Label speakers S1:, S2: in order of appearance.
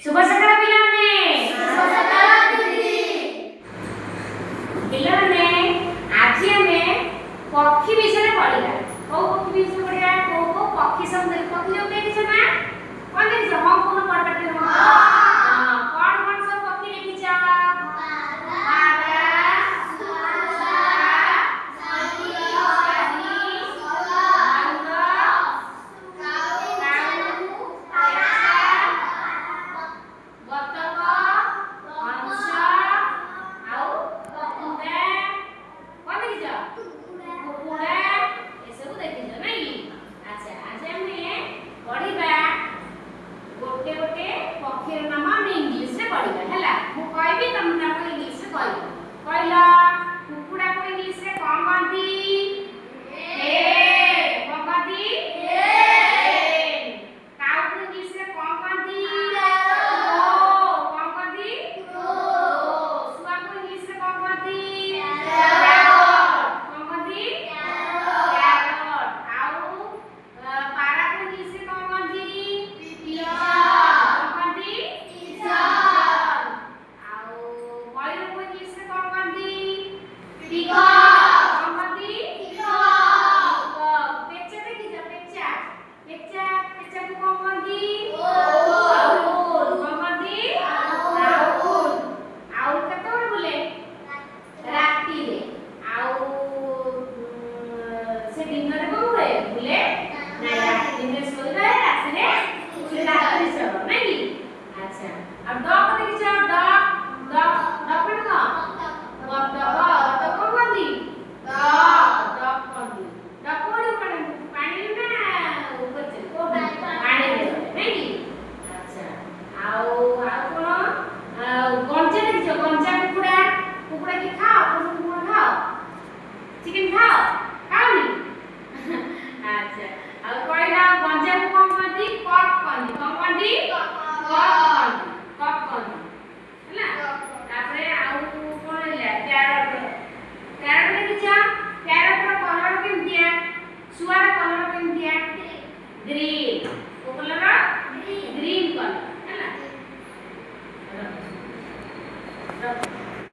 S1: शुभ सकाळ पिलाने
S2: शुभ सकाळ दीदी
S1: पिलाने आज हमें पक्षी विषय पढ़िया को पक्षी विषय पढ़िया को पक्षी सब पक्षी जो देखि छ ना कोन देखि छ हम कोन पढ़ पाते हम हां कौन सब पक्षी देखि छ ग्रीन को कलर ग्रीन कलर है ना।